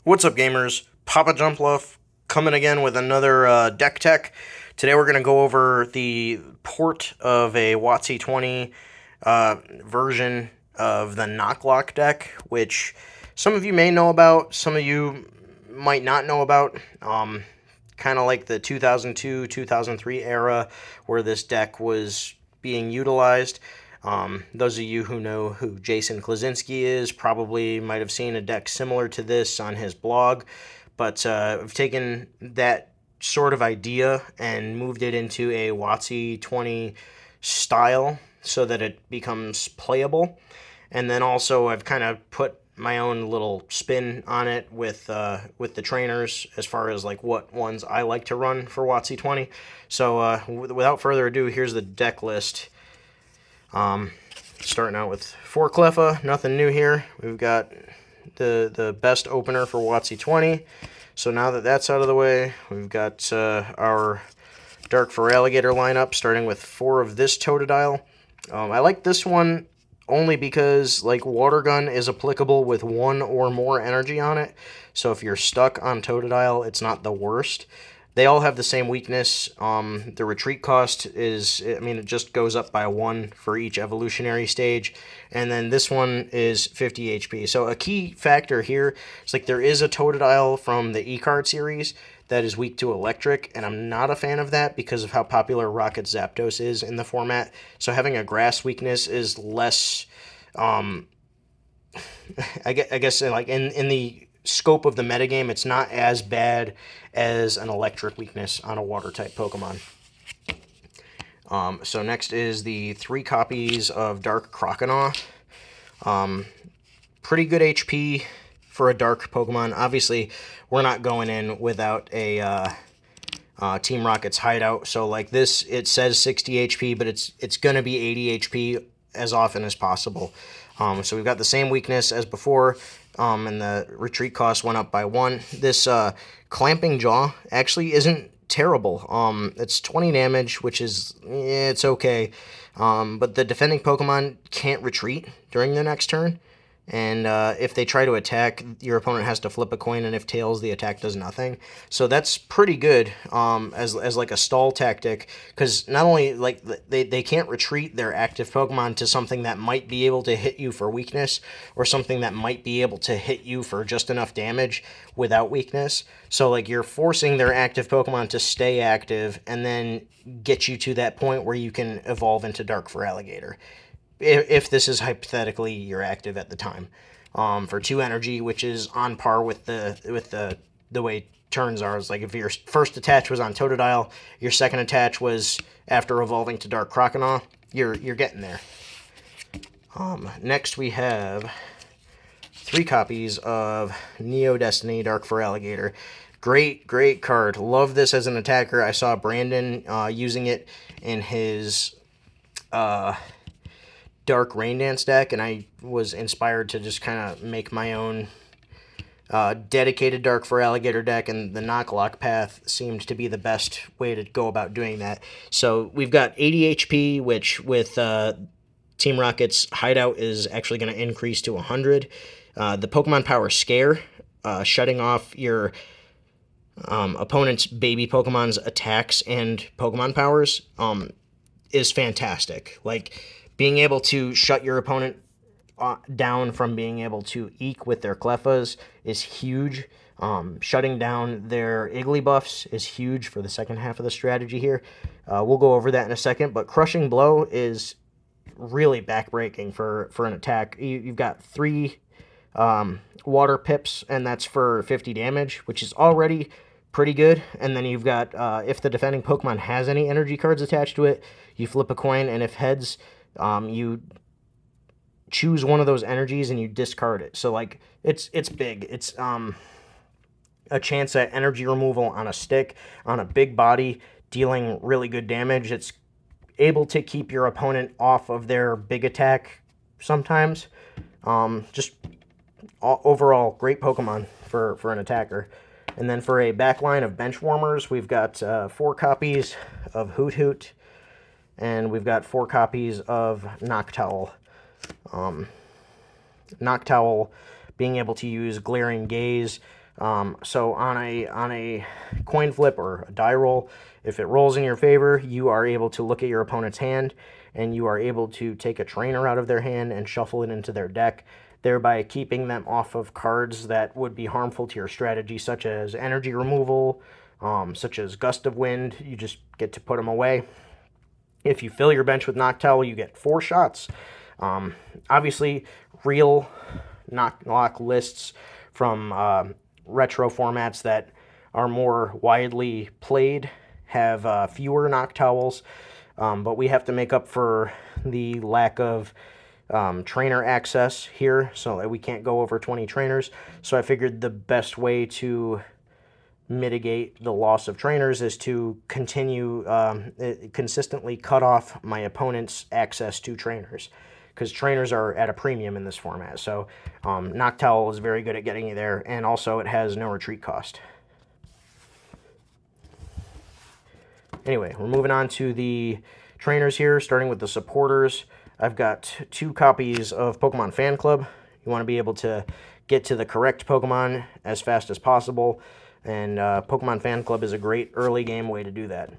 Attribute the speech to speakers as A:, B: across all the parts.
A: What's up, gamers? Papa Jumpluff coming again with another deck tech. Today we're going to go over the port of a WotC-20 version of the NocLock deck, which some of you may know about, some of you might not know about. Kind of like the 2002-2003 era where this deck was being utilized. Those of you who know who Jason Klaczynski is probably might have seen a deck similar to this on his blog, but I've taken that sort of idea and moved it into a WotC-20 style so that it becomes playable. And then also I've kind of put my own little spin on it with the trainers as far as like what ones I like to run for WotC-20. So without further ado, here's the deck list. Starting out with 4 Cleffa, nothing new here. We've got the best opener for WotC-20. So now that that's out of the way, we've got our Dark Feraligatr lineup, starting with 4 of this Totodile. I like this one only because like Water Gun is applicable with 1 or more energy on it. So if you're stuck on Totodile, it's not the worst. They all have the same weakness. The retreat cost is, I mean, it just goes up by 1 for each evolutionary stage. And then this one is 50 HP. So a key factor here is like there is a Totodile from the E-Card series that is weak to electric, and I'm not a fan of that because of how popular Rocket Zapdos is in the format. So having a grass weakness is less, I guess like in the scope of the metagame, it's not as bad as an electric weakness on a water type Pokemon. So next is the 3 copies of Dark Croconaw. Pretty good HP for a dark Pokemon. Obviously, we're not going in without a Team Rocket's hideout. So like this, it says 60 HP, but it's going to be 80 HP as often as possible. So we've got the same weakness as before, and the retreat cost went up by 1. This Clamping Jaw actually isn't terrible. It's 20 damage, which is, it's okay. But the defending Pokemon can't retreat during the next turn. And if they try to attack, your opponent has to flip a coin, and if tails, the attack does nothing. So that's pretty good as like a stall tactic, because not only like they can't retreat their active Pokemon to something that might be able to hit you for weakness, or something that might be able to hit you for just enough damage without weakness. So like you're forcing their active Pokemon to stay active and then get you to that point where you can evolve into Dark Feraligatr. If this is hypothetically you're active at the time, for 2 energy, which is on par with the way turns are. It's like if your first attach was on Totodile, your second attach was after evolving to Dark Croconaw, you're getting there. Next we have 3 copies of Neo Destiny Dark Feraligatr. Great card. Love this as an attacker. I saw Brandon using it in his Dark Rain Dance deck, and I was inspired to just kind of make my own dedicated Dark Feraligatr deck, and the NocLock path seemed to be the best way to go about doing that. So we've got 80 HP, which with Team Rocket's hideout is actually going to increase to 100. The Pokemon Power Scare, shutting off your opponent's baby Pokemon's attacks and Pokemon powers, is fantastic. Like, being able to shut your opponent down from being able to eke with their Cleffas is huge. Shutting down their Igglybuffs is huge for the second half of the strategy here. We'll go over that in a second, but Crushing Blow is really backbreaking for an attack. You've got 3 water pips, and that's for 50 damage, which is already pretty good. And then you've got, if the defending Pokemon has any energy cards attached to it, you flip a coin, and if heads, you choose one of those energies and you discard it. So like it's big. It's a chance at energy removal on a stick, on a big body, dealing really good damage. It's able to keep your opponent off of their big attack sometimes. Just overall great Pokemon for an attacker. And then for a backline of bench warmers, we've got 4 copies of Hoot Hoot, and we've got 4 copies of Noctowl. Noctowl being able to use Glaring Gaze So on a coin flip or a die roll, if it rolls in your favor, you are able to look at your opponent's hand, and you are able to take a trainer out of their hand and shuffle it into their deck, thereby keeping them off of cards that would be harmful to your strategy, such as energy removal, such as Gust of Wind. You just get to put them away. If you fill your bench with Noctowl, you get 4 shots. Obviously, real NocLock lists from retro formats that are more widely played have fewer Noctowls, but we have to make up for the lack of trainer access here, so that we can't go over 20 trainers. So I figured the best way to mitigate the loss of trainers is to continue consistently cut off my opponent's access to trainers, because trainers are at a premium in this format. So Noctowl is very good at getting you there, and also it has no retreat cost. Anyway, we're moving on to the trainers here, starting with the supporters. I've got 2 copies of Pokemon Fan Club. You want to be able to get to the correct Pokemon as fast as possible, and Pokemon Fan Club is a great early game way to do that.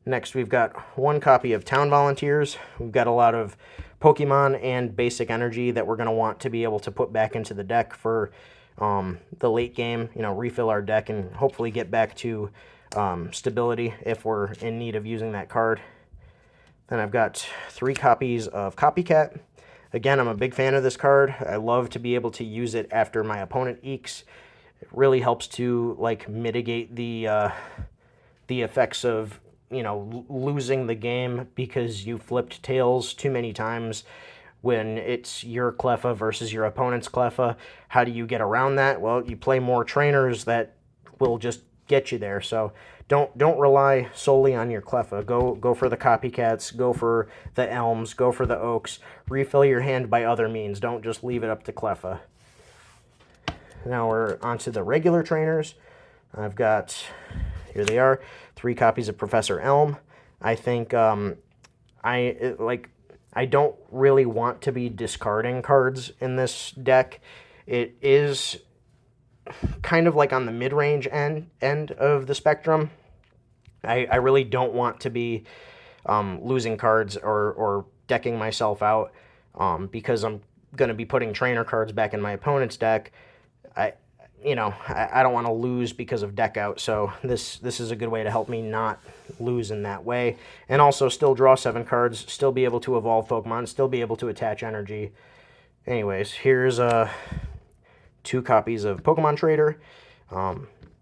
A: Next, we've got 1 copy of Town Volunteers. We've got a lot of Pokemon and basic energy that we're going to want to be able to put back into the deck for the late game, refill our deck and hopefully get back to stability if we're in need of using that card. Then I've got 3 copies of Copycat. Again, I'm a big fan of this card. I love to be able to use it after my opponent eeks. It really helps to mitigate the effects of losing the game because you flipped tails too many times when it's your Cleffa versus your opponent's Cleffa. How do you get around that? Well, you play more trainers that will just get you there. So don't rely solely on your Cleffa. Go for the Copycats, go for the Elms, go for the Oaks. Refill your hand by other means. Don't just leave it up to Cleffa. Now we're onto the regular trainers. I've got, here they are, 3 copies of Professor Elm. I think I don't really want to be discarding cards in this deck. It is kind of like on the mid-range end of the spectrum. I really don't want to be losing cards or decking myself out because I'm going to be putting trainer cards back in my opponent's deck. I don't want to lose because of deck out, so this is a good way to help me not lose in that way, and also still draw 7 cards, still be able to evolve Pokemon, still be able to attach energy. Anyways, here's 2 copies of Pokemon Trader.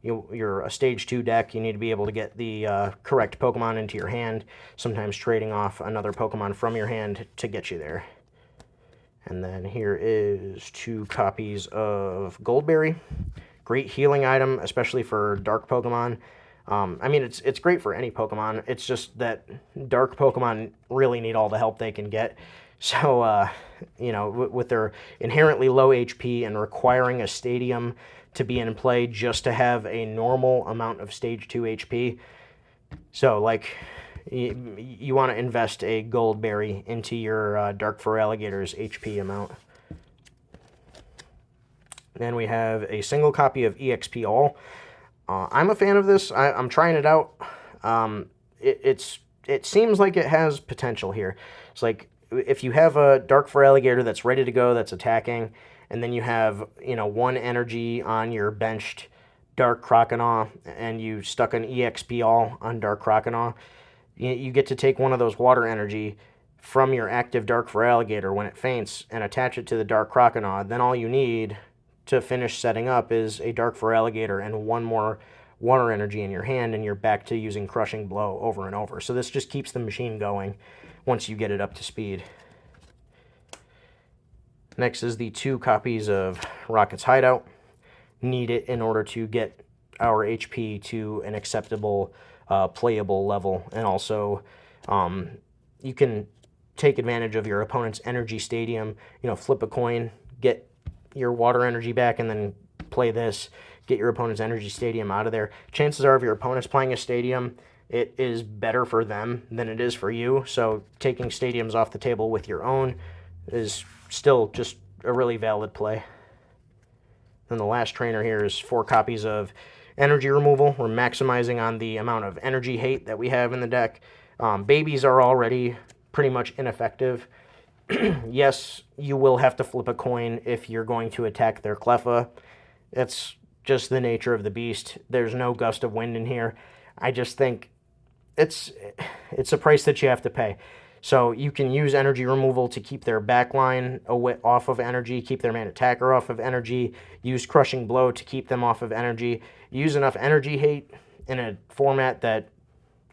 A: You're a stage 2 deck. You need to be able to get the correct Pokemon into your hand, sometimes trading off another Pokemon from your hand to get you there. And then here is 2 copies of Goldberry. Great healing item, especially for dark Pokemon. I mean, it's great for any Pokemon. It's just that dark Pokemon really need all the help they can get. So, with their inherently low HP and requiring a stadium to be in play just to have a normal amount of stage 2 HP. So, you want to invest a Goldberry into your Dark Feraligator's HP amount. Then we have a single copy of EXP All. I'm a fan of this. I'm trying it out. It seems like it has potential here. It's like if you have a Dark Feraligator that's ready to go, that's attacking, and then you have 1 energy on your benched Dark Croconaw, and you stuck an EXP All on Dark Croconaw, you get to take one of those water energy from your active Dark Feraligator when it faints and attach it to the Dark Croconaw. Then all you need to finish setting up is a Dark Feraligator and 1 more water energy in your hand, and you're back to using Crushing Blow over and over. So this just keeps the machine going once you get it up to speed. Next is the 2 copies of Rocket's Hideout. Need it in order to get our HP to an acceptable playable level, and also you can take advantage of your opponent's energy stadium. Flip a coin, get your water energy back, and then play this, get your opponent's energy stadium out of there. Chances are if your opponent's playing a stadium, it is better for them than it is for you, so taking stadiums off the table with your own is still just a really valid play. Then the last trainer here is 4 copies of energy removal. We're maximizing on the amount of energy hate that we have in the deck. Babies are already pretty much ineffective. Yes, you will have to flip a coin if you're going to attack their Cleffa. It's just the nature of the beast. There's no gust of wind in here. I just think it's a price that you have to pay. So you can use energy removal to keep their backline off of energy, keep their main attacker off of energy, use Crushing Blow to keep them off of energy. Use enough energy hate in a format that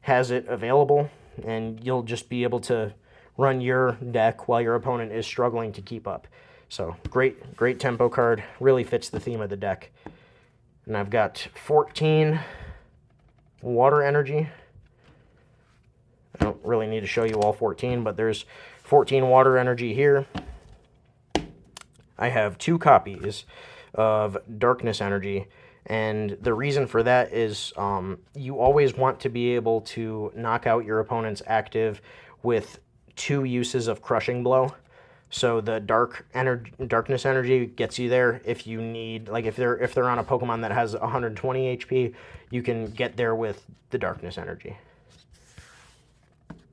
A: has it available, and you'll just be able to run your deck while your opponent is struggling to keep up. So great tempo card. Really fits the theme of the deck. And I've got 14 water energy. I don't really need to show you all 14, but there's 14 water energy here. I have 2 copies of darkness energy, and the reason for that is you always want to be able to knock out your opponent's active with 2 uses of Crushing Blow. So the darkness energy gets you there if you need, like if they're on a Pokemon that has 120 HP, you can get there with the darkness energy.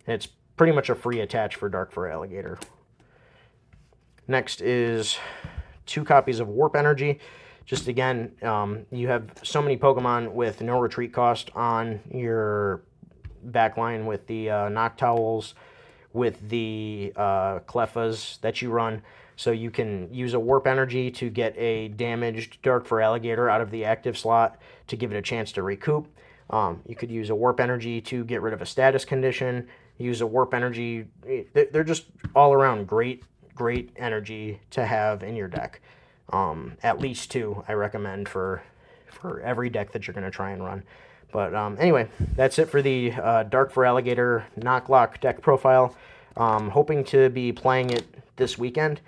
A: It's pretty much a free attach for Dark Feraligatr. Next is 2 copies of Warp Energy. Just again, you have so many Pokemon with no retreat cost on your backline with the Noctowls, with the Cleffas that you run. So you can use a Warp Energy to get a damaged Dark Feraligatr out of the active slot to give it a chance to recoup. You could use a Warp Energy to get rid of a status condition. Use a Warp Energy. They're just all around great energy to have in your deck. At least 2 I recommend for every deck that you're going to try and run. But anyway, that's it for the Dark Feraligatr NocLock deck profile. Hoping to be playing it this weekend.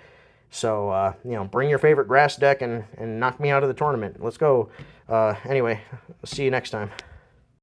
A: So, bring your favorite grass deck and knock me out of the tournament. Let's go. Anyway, see you next time.